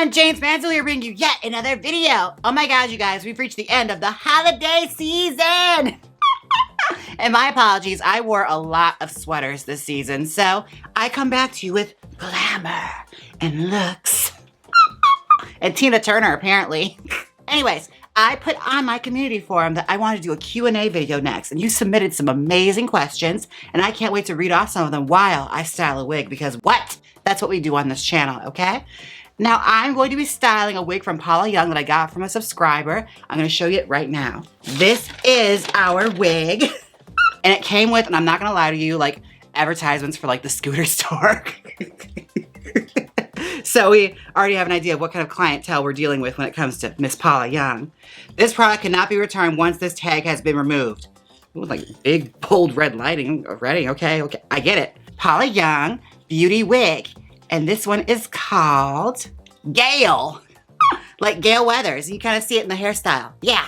everyone, Jaymes Mansfield here bringing you yet another video. Oh my god, you guys, we've reached the end of the holiday season. And my apologies, I wore a lot of sweaters this season, so I come back to you with glamour and looks. And Tina Turner, apparently. Anyways, I put on my community forum that I want to do a Q&A video next, and you submitted some amazing questions, and I can't wait to read off some of them while I style a wig, because what? That's what we do on this channel, okay? Now, I'm going to be styling a wig from Paula Young that I got from a subscriber. I'm going to show you it right now. This is our wig. And it came with, and I'm not going to lie to you, like advertisements for like the scooter store. So we already have an idea of what kind of clientele we're dealing with when it comes to Miss Paula Young. This product cannot be returned once this tag has been removed. Ooh, like big, bold red lighting already. Okay, I get it. Paula Young Beauty Wig. And this one is called Gale. Like Gale Weathers. You kind of see it in the hairstyle. Yeah.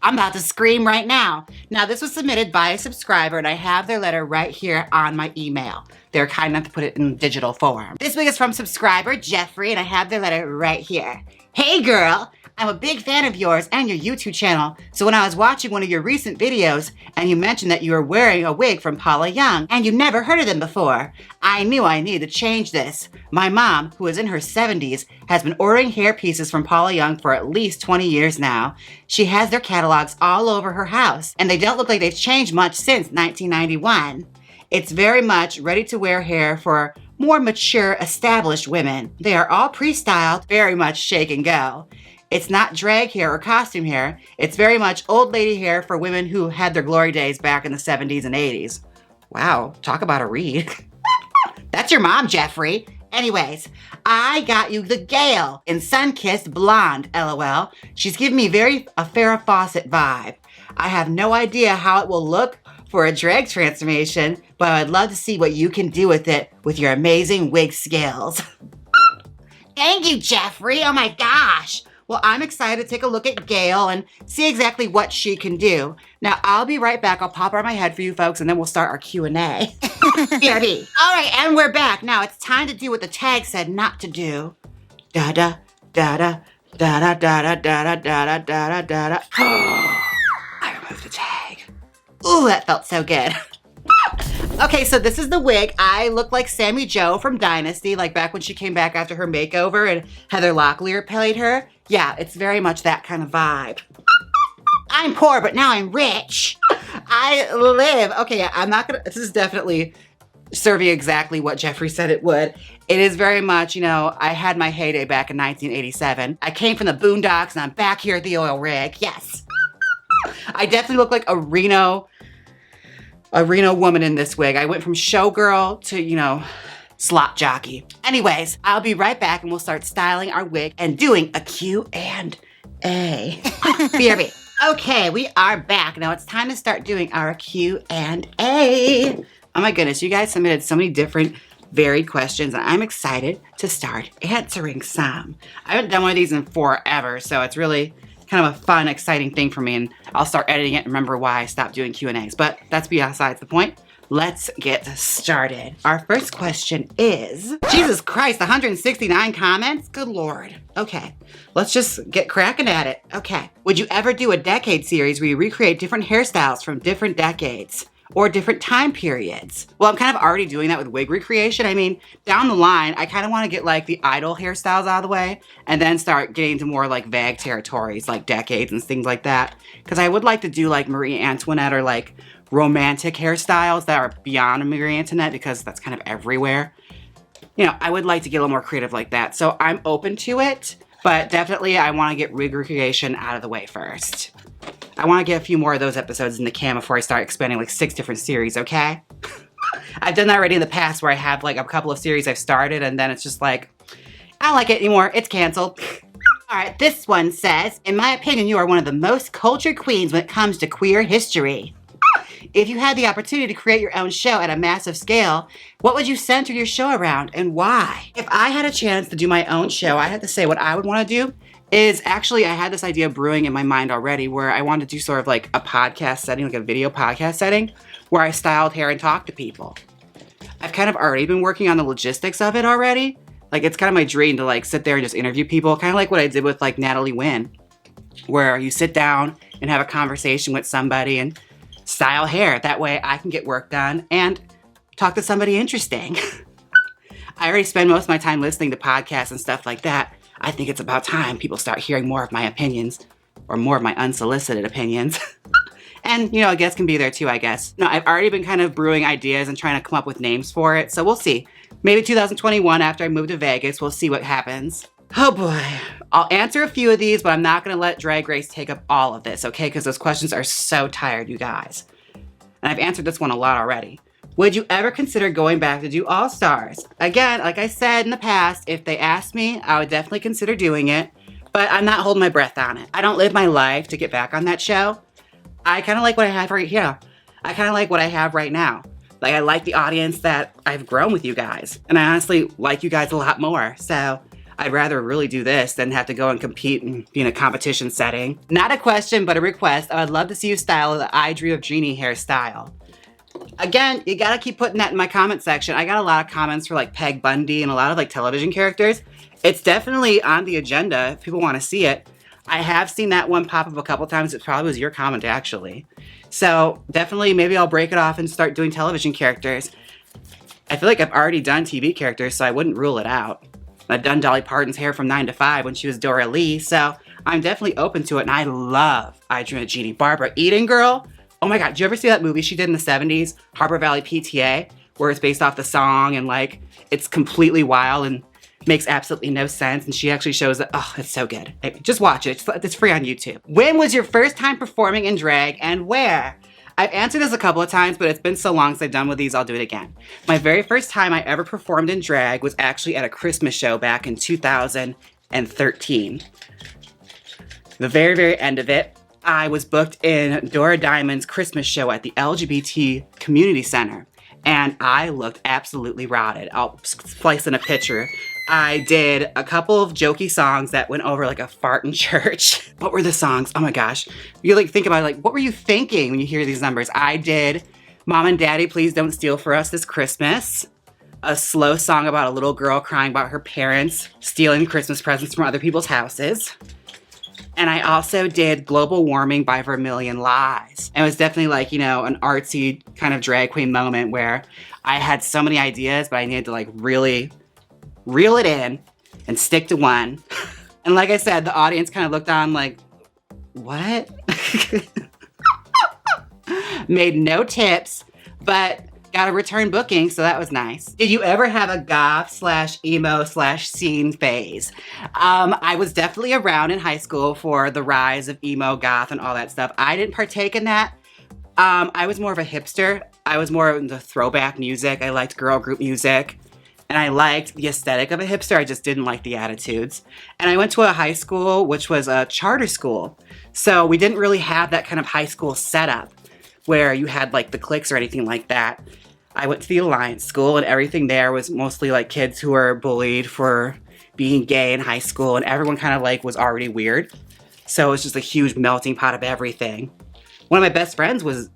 I'm about to scream right now. Now, this was submitted by a subscriber, and I have their letter right here on my email. They're kind enough to put it in digital form. This wig is from subscriber Jeffrey, and I have their letter right here. Hey girl, I'm a big fan of yours and your YouTube channel. So when I was watching one of your recent videos and you mentioned that you were wearing a wig from Paula Young and you never heard of them before, I knew I needed to change this. My mom, who is in her 70s, has been ordering hair pieces from Paula Young for at least 20 years now. She has their catalogs all over her house, and they don't look like they've changed much since 1991. It's very much ready-to-wear hair for more mature, established women. They are all pre-styled, very much shake and go. It's not drag hair or costume hair. It's very much old lady hair for women who had their glory days back in the 70s and 80s. Wow, talk about a read. That's your mom, Jeffrey. Anyways, I got you the Gale in Sun-Kissed Blonde, LOL. She's giving me a Farrah Fawcett vibe. I have no idea how it will look for a drag transformation, but I'd love to see what you can do with it with your amazing wig skills. Thank you, Jeffrey. Oh my gosh. Well, I'm excited to take a look at Gale and see exactly what she can do. Now, I'll be right back. I'll pop her on my head for you folks, and then we'll start our Q&A. BRB. All right, and we're back. Now, it's time to do what the tag said not to do. Da-da, da-da, da-da, da-da, da-da, da-da, da-da, da-da. I removed the tag. Ooh, that felt so good. Okay, so this is the wig. I look like Sammy Jo from Dynasty, like back when she came back after her makeover and Heather Locklear played her. Yeah, it's very much that kind of vibe. I'm poor, but now I'm rich. I live. Okay, I'm not gonna, this is definitely serving exactly what Jeffrey said it would. It is very much, you know, I had my heyday back in 1987. I came from the boondocks and I'm back here at the oil rig. Yes. I definitely look like a Reno woman in this wig. I went from showgirl to, you know, slop jockey. Anyways, I'll be right back and we'll start styling our wig and doing a Q&A. BRB. Okay, we are back. Now it's time to start doing our Q&A. Oh my goodness, you guys submitted so many different varied questions, and I'm excited to start answering some. I haven't done one of these in forever, so it's really kind of a fun, exciting thing for me, and I'll start editing it and remember why I stopped doing Q&As, but that's besides the point. Let's get started. Our first question is, Jesus Christ, 169 comments? Good Lord. Okay, let's just get cracking at it. Okay, would you ever do a decade series where you recreate different hairstyles from different decades or different time periods? Well, I'm kind of already doing that with wig recreation. I mean, down the line, I kind of want to get like the idol hairstyles out of the way and then start getting into more like vague territories like decades and things like that. Because I would like to do like Marie Antoinette or like romantic hairstyles that are beyond Marie Antoinette, because that's kind of everywhere. You know, I would like to get a little more creative like that. So I'm open to it, but definitely I want to get wig recreation out of the way first. I want to get a few more of those episodes in the can before I start expanding like 6 different series, okay? I've done that already in the past where I have like a couple of series I've started and then it's just like, I don't like it anymore. It's canceled. All right, this one says, in my opinion, you are one of the most cultured queens when it comes to queer history. If you had the opportunity to create your own show at a massive scale, what would you center your show around and why? If I had a chance to do my own show, I had to say what I would want to do is actually, I had this idea brewing in my mind already where I wanted to do sort of like a podcast setting, like a video podcast setting, where I styled hair and talked to people. I've kind of already been working on the logistics of it already, Like, it's kind of my dream to like sit there and just interview people, kind of like what I did with like Natalie Wynn, where you sit down and have a conversation with somebody and style hair. That way I can get work done and talk to somebody interesting. I already spend most of my time listening to podcasts and stuff like that. I think it's about time people start hearing more of my opinions, or more of my unsolicited opinions. And, you know, guests can be there too, I guess. No, I've already been kind of brewing ideas and trying to come up with names for it, so we'll see. Maybe 2021, after I move to Vegas, we'll see what happens. Oh boy. I'll answer a few of these, but I'm not gonna let Drag Race take up all of this, okay? Because those questions are so tired, you guys. And I've answered this one a lot already. Would you ever consider going back to do All Stars? Again, like I said in the past, if they asked me, I would definitely consider doing it, but I'm not holding my breath on it. I don't live my life to get back on that show. I kind of like what I have right here. I kind of like what I have right now. Like, I like the audience that I've grown with you guys. And I honestly like you guys a lot more. So I'd rather really do this than have to go and compete and be in a competition setting. Not a question, but a request. I would love to see you style the I Dream of Jeannie hairstyle. Again, you gotta keep putting that in my comment section. I got a lot of comments for like Peg Bundy and a lot of like television characters. It's definitely on the agenda if people want to see it. I have seen that one pop up a couple times. It probably was your comment, actually. So definitely, maybe I'll break it off and start doing television characters. I feel like I've already done TV characters, so I wouldn't rule it out. I've done Dolly Parton's hair from 9 to 5 when she was Dora Lee, so I'm definitely open to it, and I love I Dream of Jeannie. Barbara Eden Girl. Oh my God, did you ever see that movie she did in the 70s, Harbor Valley PTA, where it's based off the song, and like, it's completely wild and makes absolutely no sense, and she actually shows that. Oh, it's so good. Just watch it. It's free on YouTube. When was your first time performing in drag, and where? I've answered this a couple of times, but it's been so long since I've done with these, I'll do it again. My very first time I ever performed in drag was actually at a Christmas show back in 2013. The very, very end of it, I was booked in Dora Diamond's Christmas show at the LGBT Community Center, and I looked absolutely rotted. I'll splice in a picture. I did a couple of jokey songs that went over like a fart in church. What were the songs? Oh my gosh. You like think about it, like, what were you thinking when you hear these numbers? I did Mom and Daddy, Please Don't Steal For Us This Christmas. A slow song about a little girl crying about her parents stealing Christmas presents from other people's houses. And I also did Global Warming by Vermilion Lies. And it was definitely like, you know, an artsy kind of drag queen moment where I had so many ideas, but I needed to like really reel it in and stick to one. And like I said, the audience kind of looked on like, what? Made no tips, but got a return booking, so that was nice. Did you ever have a goth/emo/scene phase? I was definitely around in high school for the rise of emo, goth, and all that stuff. I didn't partake in that. I was more of a hipster. I was more into throwback music. I liked girl group music. And I liked the aesthetic of a hipster. I just didn't like the attitudes. And I went to a high school, which was a charter school. So we didn't really have that kind of high school setup where you had like the cliques or anything like that. I went to the Alliance School, and everything there was mostly like kids who were bullied for being gay in high school, and everyone kind of like was already weird. So it was just a huge melting pot of everything. One of my best friends was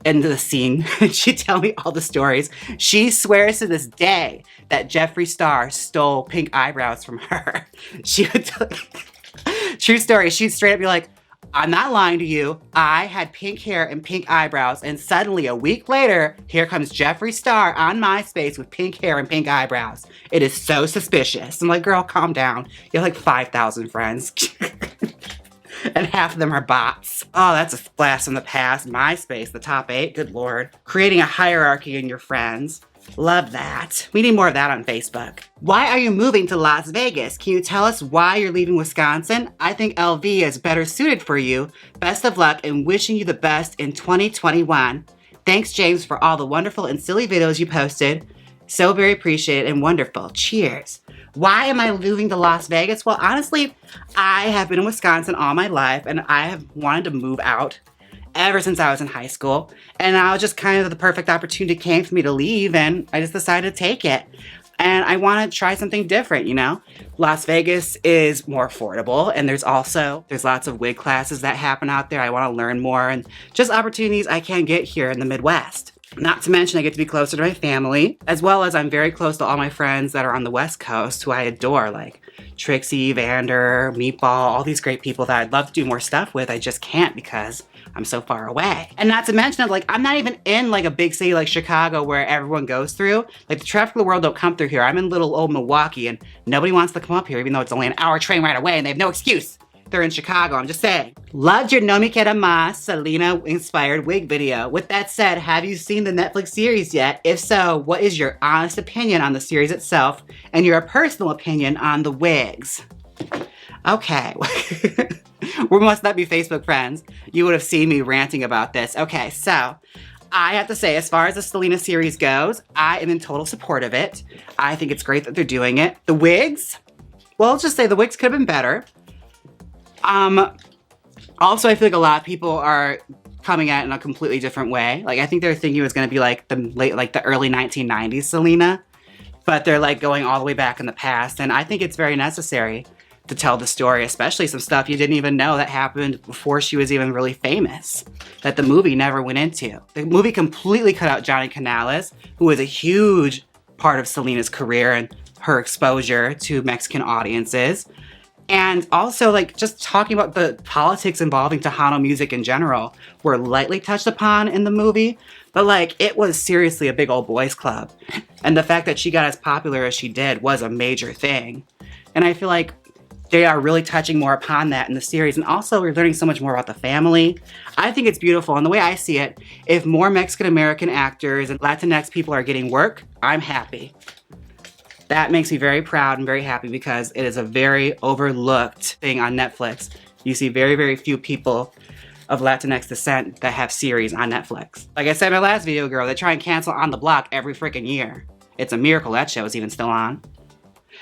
into the scene. She'd tell me all the stories. She swears to this day that Jeffree Star stole pink eyebrows from her. She would tell, true story, she'd straight up be like, I'm not lying to you. I had pink hair and pink eyebrows, and suddenly a week later, here comes Jeffree Star on MySpace with pink hair and pink eyebrows. It is so suspicious. I'm like, girl, calm down. You have like 5,000 friends. And half of them are bots. Oh, that's a blast from the past. MySpace, the top 8, good Lord. Creating a hierarchy in your friends. Love that. We need more of that on Facebook. Why are you moving to Las Vegas? Can you tell us why you're leaving Wisconsin? I think LV is better suited for you. Best of luck and wishing you the best in 2021. Thanks, Jaymes, for all the wonderful and silly videos you posted. So very appreciated and wonderful. Cheers. Why am I moving to Las Vegas? Well, honestly, I have been in Wisconsin all my life, and I have wanted to move out ever since I was in high school. And now just kind of the perfect opportunity came for me to leave, and I just decided to take it. And I want to try something different, you know? Las Vegas is more affordable, and there's lots of wig classes that happen out there. I want to learn more, and just opportunities I can't get here in the Midwest. Not to mention I get to be closer to my family, as well as I'm very close to all my friends that are on the West Coast who I adore, like Trixie, Vander, Meatball, all these great people that I'd love to do more stuff with. I just can't because I'm so far away. And not to mention, like, I'm not even in like a big city like Chicago where everyone goes through. Like, the traffic of the world don't come through here. I'm in little old Milwaukee and nobody wants to come up here even though it's only an hour train ride away and they have no excuse. They're in Chicago, I'm just saying. Loved your No Me Queda Mas Selena inspired wig video. With that said, have you seen the Netflix series yet? If so, what is your honest opinion on the series itself and your personal opinion on the wigs? Okay. We must not be Facebook friends. You would have seen me ranting about this. Okay, so I have to say, as far as the Selena series goes, I am in total support of it. I think it's great that they're doing it. The wigs, well, let's just say the wigs could have been better. Also, I feel like a lot of people are coming at it in a completely different way. Like, I think they're thinking it was going to be like the early 1990s Selena, but they're like going all the way back in the past. And I think it's very necessary to tell the story, especially some stuff you didn't even know that happened before she was even really famous, that the movie never went into. The movie completely cut out Johnny Canales, who was a huge part of Selena's career and her exposure to Mexican audiences. And also, like, just talking about the politics involving Tejano music in general were lightly touched upon in the movie, but like, it was seriously a big old boys club. And the fact that she got as popular as she did was a major thing. And I feel like they are really touching more upon that in the series. And also, we're learning so much more about the family. I think it's beautiful. And the way I see it, if more Mexican-American actors and Latinx people are getting work, I'm happy. That makes me very proud and very happy because it is a very overlooked thing on Netflix. You see very, very few people of Latinx descent that have series on Netflix. Like I said in my last video, girl, they try and cancel On the Block every freaking year. It's a miracle that show is even still on.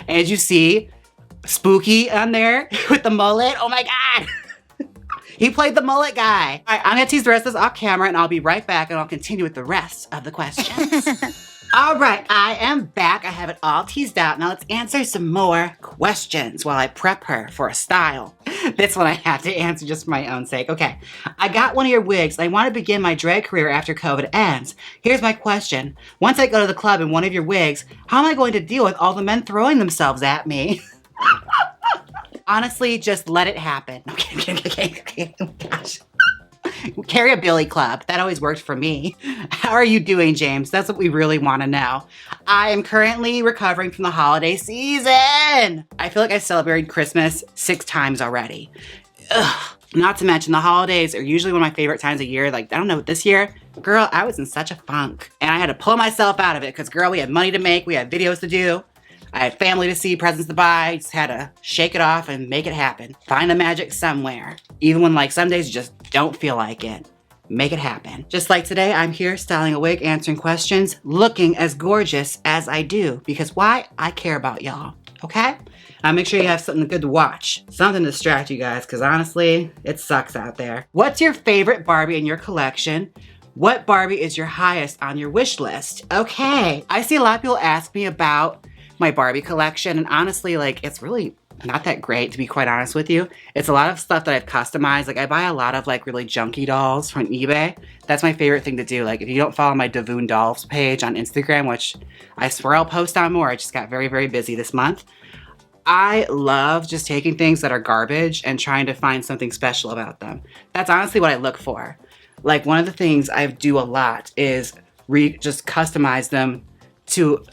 And did you see Spooky on there with the mullet? Oh my God. He played the mullet guy. All right, I'm gonna tease the rest of this off camera and I'll be right back and I'll continue with the rest of the questions. All right, I am back. I have it all teased out. Now let's answer some more questions while I prep her for a style. This one I have to answer just for my own sake. Okay, I got one of your wigs. I want to begin my drag career after COVID ends. Here's my question. Once I go to the club in one of your wigs, how am I going to deal with all the men throwing themselves at me? Honestly, just let it happen. Okay. Oh gosh. Carry a billy club. That always worked for me. How are you doing, Jaymes? That's what we really want to know. I am currently recovering from the holiday season. I feel like I celebrated Christmas 6 times already. Ugh. Not to mention the holidays are usually one of my favorite times of year. Like, I don't know, this year, girl, I was in such a funk. And I had to pull myself out of it because, girl, we had money to make. We had videos to do. I had family to see, presents to buy. Just had to shake it off and make it happen. Find the magic somewhere. Even when, like, some days you just don't feel like it. Make it happen. Just like today, I'm here styling a wig, answering questions, looking as gorgeous as I do. Because why? I care about y'all. Okay? Now make sure you have something good to watch. Something to distract you guys, because honestly, it sucks out there. What's your favorite Barbie in your collection? What Barbie is your highest on your wish list? Okay. I see a lot of people ask me about my Barbie collection, and honestly, like, it's really not that great, to be quite honest with you. It's a lot of stuff that I've customized. Like, I buy a lot of like really junky dolls from eBay. That's my favorite thing to do. Like, if you don't follow my Davoon Dolls page on Instagram, which I swear I'll post on more, I just got very, very busy this month. I love just taking things that are garbage and trying to find something special about them. That's honestly what I look for. Like, one of the things I do a lot is just customize them to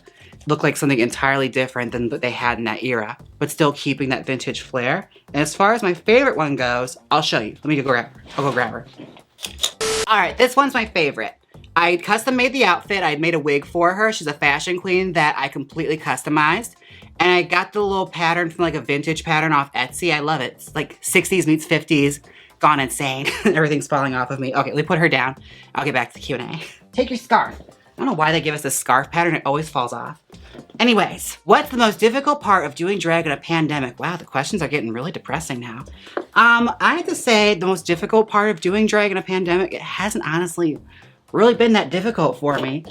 look like something entirely different than what they had in that era, but still keeping that vintage flair. And as far as my favorite one goes, I'll show you. Let me go grab her. I'll go grab her. All right, this one's my favorite. I custom made the outfit. I made a wig for her. She's a fashion queen that I completely customized. And I got the little pattern from like a vintage pattern off Etsy. I love it. It's like 60s meets 50s. Gone insane. Everything's falling off of me. Okay, let me put her down. I'll get back to the Q&A. Take your scarf. I don't know why they give us this scarf pattern. It always falls off. Anyways, what's the most difficult part of doing drag in a pandemic? Wow, the questions are getting really depressing now. I have to say the most difficult part of doing drag in a pandemic, it hasn't honestly really been that difficult for me.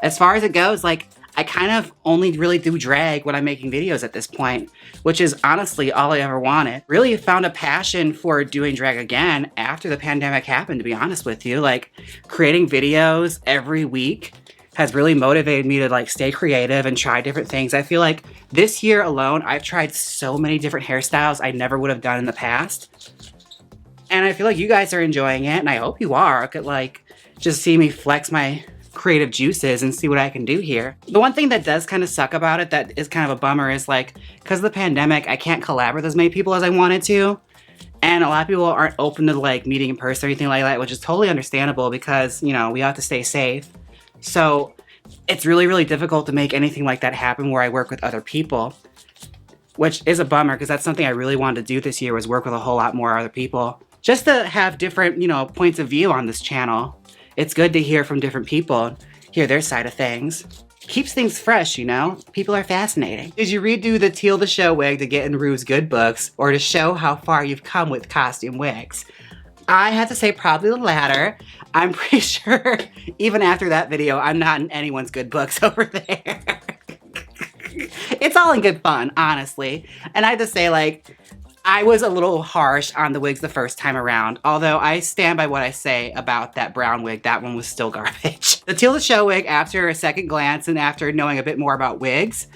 As far as it goes, like, I kind of only really do drag when I'm making videos at this point, which is honestly all I ever wanted. Really found a passion for doing drag again after the pandemic happened, to be honest with you. Like, creating videos every week has really motivated me to like stay creative and try different things. I feel like this year alone, I've tried so many different hairstyles I never would have done in the past. And I feel like you guys are enjoying it, and I hope you are. I could like just see me flex my creative juices and see what I can do here. The one thing that does kind of suck about it, that is kind of a bummer, is like, because of the pandemic, I can't collab with as many people as I wanted to. And a lot of people aren't open to like meeting in person or anything like that, which is totally understandable because, you know, we have to stay safe. So it's really, really difficult to make anything like that happen where I work with other people, which is a bummer because that's something I really wanted to do this year, was work with a whole lot more other people. Just to have different, you know, points of view on this channel. It's good to hear from different people, hear their side of things. Keeps things fresh, you know? People are fascinating. Did you redo the Teal the Show wig to get in Rue's good books, or to show how far you've come with costume wigs? I have to say probably the latter. I'm pretty sure even after that video, I'm not in anyone's good books over there. It's all in good fun, honestly. And I have to say, like, I was a little harsh on the wigs the first time around, although I stand by what I say about that brown wig. That one was still garbage. The Teal the Show wig, after a second glance and after knowing a bit more about wigs,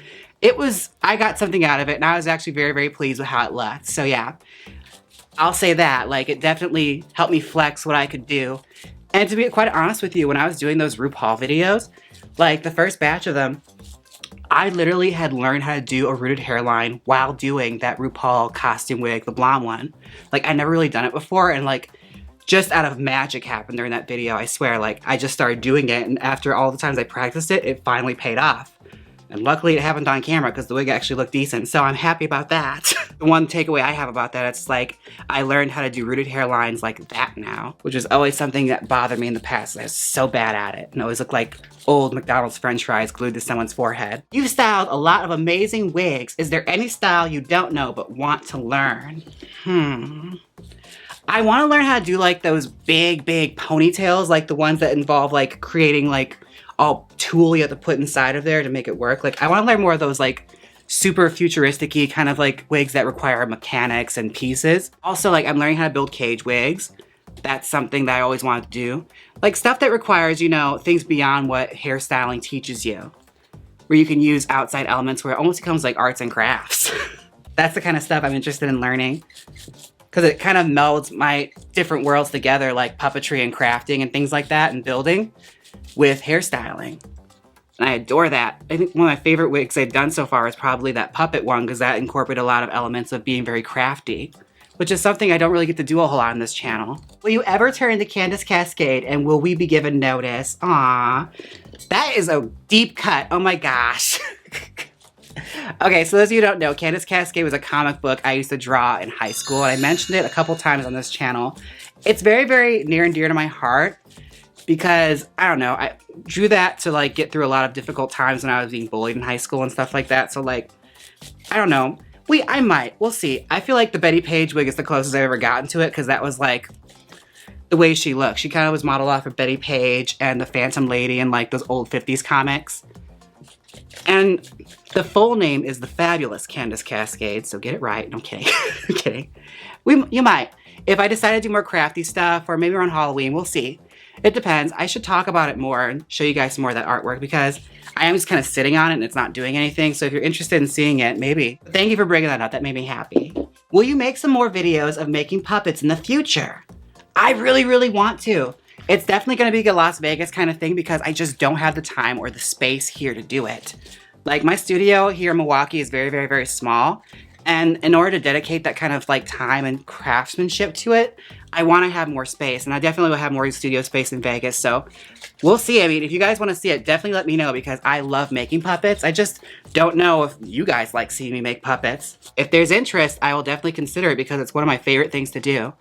I got something out of it, and I was actually very, very pleased with how it looked. So yeah, I'll say that. Like, it definitely helped me flex what I could do. And to be quite honest with you, when I was doing those RuPaul videos, like the first batch of them, I literally had learned how to do a rooted hairline while doing that RuPaul costume wig, the blonde one. Like, I never really done it before, and like, just out of magic happened during that video, I swear. Like, I just started doing it, and after all the times I practiced it, it finally paid off. And luckily it happened on camera because the wig actually looked decent, so I'm happy about that. The one takeaway I have about that, it's like, I learned how to do rooted hairlines like that now, which is always something that bothered me in the past. I was so bad at it, and always looked like old McDonald's french fries glued to someone's forehead. You've styled a lot of amazing wigs. Is there any style you don't know but want to learn? I want to learn how to do like those big, big ponytails, like the ones that involve like creating like all tool you have to put inside of there to make it work. Like, I want to learn more of those like super futuristic-y kind of like wigs that require mechanics and pieces. Also, like, I'm learning how to build cage wigs. That's something that I always wanted to do. Like, stuff that requires, you know, things beyond what hairstyling teaches you, where you can use outside elements, where it almost becomes like arts and crafts. That's the kind of stuff I'm interested in learning, because it kind of melds my different worlds together, like puppetry and crafting and things like that, and building with hairstyling. And I adore that. I think one of my favorite wigs I've done so far is probably that puppet one, because that incorporated a lot of elements of being very crafty, which is something I don't really get to do a whole lot on this channel. Will you ever turn into Candace Cascade, and will we be given notice? Aww, that is a deep cut. Oh my gosh. Okay, so those of you who don't know, Candace Cascade was a comic book I used to draw in high school, and I mentioned it a couple times on this channel. It's very, very near and dear to my heart, because, I don't know, I drew that to like get through a lot of difficult times when I was being bullied in high school and stuff like that. So like, I don't know. We'll see. I feel like the Betty Page wig is the closest I've ever gotten to it, because that was like the way she looked. She kind of was modeled off of Betty Page and the Phantom Lady and like those old 50s comics. And the full name is the fabulous Candace Cascade, so get it right. No, I'm kidding. I'm kidding. You might. If I decide to do more crafty stuff, or maybe around Halloween, we'll see. It depends. I should talk about it more and show you guys some more of that artwork, because I am just kind of sitting on it and it's not doing anything. So if you're interested in seeing it, maybe. Thank you for bringing that up. That made me happy. Will you make some more videos of making puppets in the future? I really, really want to. It's definitely going to be a Las Vegas kind of thing, because I just don't have the time or the space here to do it. Like, my studio here in Milwaukee is very, very, very small. And in order to dedicate that kind of like time and craftsmanship to it, I want to have more space. And I definitely will have more studio space in Vegas. So we'll see. I mean, if you guys want to see it, definitely let me know, because I love making puppets. I just don't know if you guys like seeing me make puppets. If there's interest, I will definitely consider it, because it's one of my favorite things to do.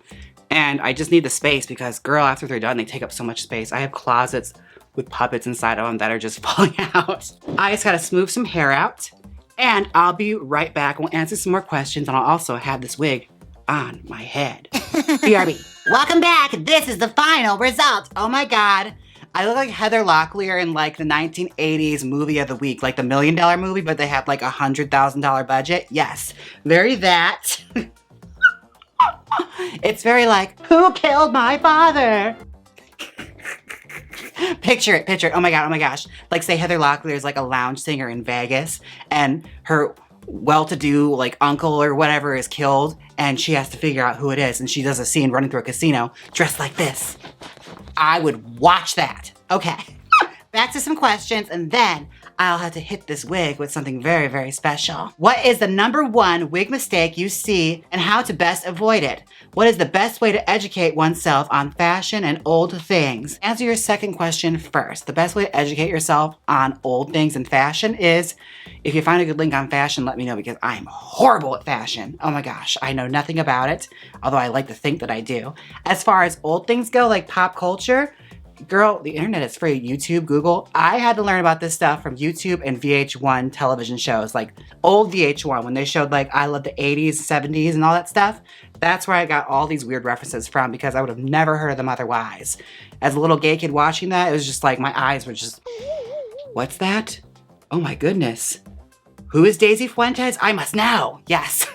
And I just need the space, because girl, after they're done, they take up so much space. I have closets with puppets inside of them that are just falling out. I just gotta smooth some hair out, and I'll be right back. We'll answer some more questions, and I'll also have this wig on my head. BRB. Welcome back. This is the final result. Oh my God. I look like Heather Locklear in like the 1980s movie of the week, like the $1 Million movie, but they had like $100,000 budget. Yes, very that. It's very like, who killed my father? Picture it. Oh my God, oh my gosh. Like say Heather Locklear is like a lounge singer in Vegas and her well-to-do like uncle or whatever is killed and she has to figure out who it is and she does a scene running through a casino dressed like this. I would watch that. Okay, back to some questions and then I'll have to hit this wig with something very, very special. What is the #1 wig mistake you see and how to best avoid it? What is the best way to educate oneself on fashion and old things? Answer your second question first. The best way to educate yourself on old things and fashion is, if you find a good link on fashion, let me know because I'm horrible at fashion. Oh my gosh, I know nothing about it, although I like to think that I do. As far as old things go, like pop culture, girl, the internet is free. YouTube, Google. I had to learn about this stuff from YouTube and VH1 television shows, like old VH1 when they showed like I love the 80s, 70s and all that stuff. That's where I got all these weird references from because I would have never heard of them otherwise. As a little gay kid watching that, it was just like my eyes were just, what's that? Oh my goodness. Who is Daisy Fuentes? I must know. Yes.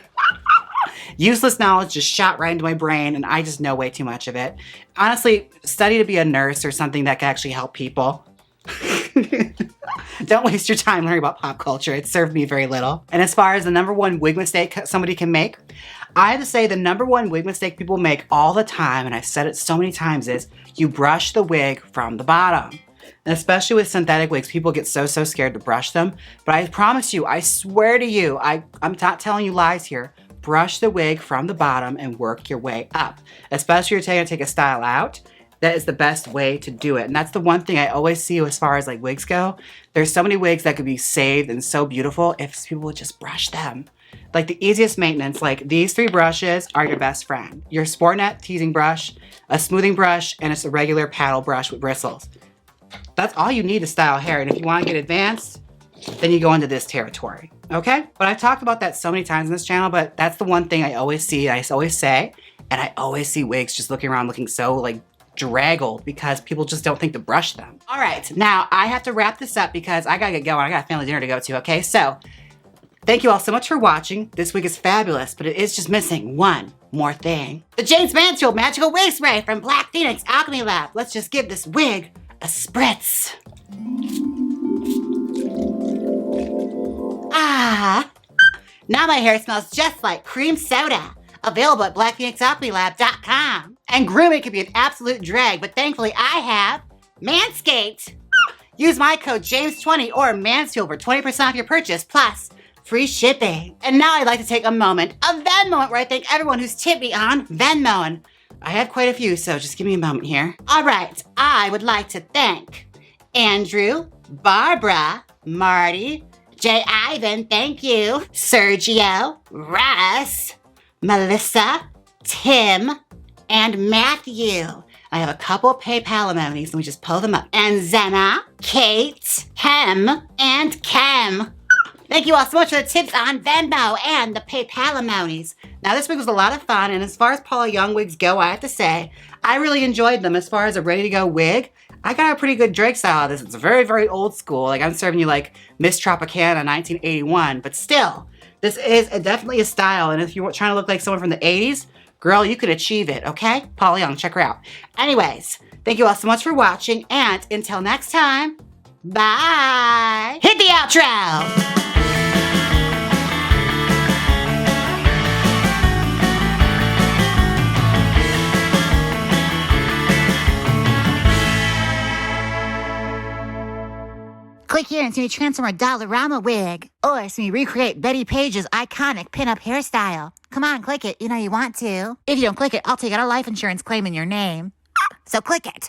Useless knowledge just shot right into my brain and I just know way too much of it. Honestly, study to be a nurse or something that can actually help people. Don't waste your time learning about pop culture. It served me very little. And as far as the #1 wig mistake somebody can make, I have to say the #1 wig mistake people make all the time, and I've said it so many times, is you brush the wig from the bottom. And especially with synthetic wigs, people get so scared to brush them. But I promise you, I swear to you, I'm not telling you lies here. Brush the wig from the bottom and work your way up. Especially if you're going to take a style out, that is the best way to do it. And that's the one thing I always see as far as like wigs go. There's so many wigs that could be saved and so beautiful if people would just brush them. Like the easiest maintenance, like these 3 brushes are your best friend. Your Sportnet teasing brush, a smoothing brush, and it's a regular paddle brush with bristles. That's all you need to style hair. And if you want to get advanced, then you go into this territory, okay? But I've talked about that so many times in this channel, but that's the one thing I always see, I always say, and I always see wigs just looking around looking so like draggled because people just don't think to brush them. All right, now I have to wrap this up because I gotta get going. I got a family dinner to go to, okay? So, thank you all so much for watching. This wig is fabulous, but it is just missing one more thing. The Jaymes Mansfield Magical Wig Spray from Black Phoenix Alchemy Lab. Let's just give this wig a spritz. Ah, now my hair smells just like cream soda. Available at blackphoenixalchemylab.com. And grooming can be an absolute drag, but thankfully I have Manscaped. Use my code Jaymes20 or Mansfield for 20% off your purchase, plus free shipping. And now I'd like to take a moment, a VENMO, where I thank everyone who's tipped me on Venmoing. I have quite a few, so just give me a moment here. All right, I would like to thank Andrew, Barbara, Marty, J. Ivan, thank you, Sergio, Russ, Melissa, Tim, and Matthew. I have a couple of PayPal emojis. Let me just pull them up. And Zena, Kate, Hem, and Kem. Thank you all so much for the tips on Venmo and the PayPal emojis. Now this wig was a lot of fun, and as far as Paula Young wigs go, I have to say, I really enjoyed them. As far as a ready-to-go wig, I got a pretty good Drake style out of this. It's very, very old school. Like I'm serving you like Miss Tropicana 1981, but still, this is definitely a style, and if you're trying to look like someone from the 80s, girl, you could achieve it, okay? Paula Young, check her out. Anyways, thank you all so much for watching, and until next time, bye! Hit the outro! Click here and see me transform a Dollarama wig. Or see me recreate Betty Page's iconic pinup hairstyle. Come on, click it. You know you want to. If you don't click it, I'll take out a life insurance claim in your name. So click it.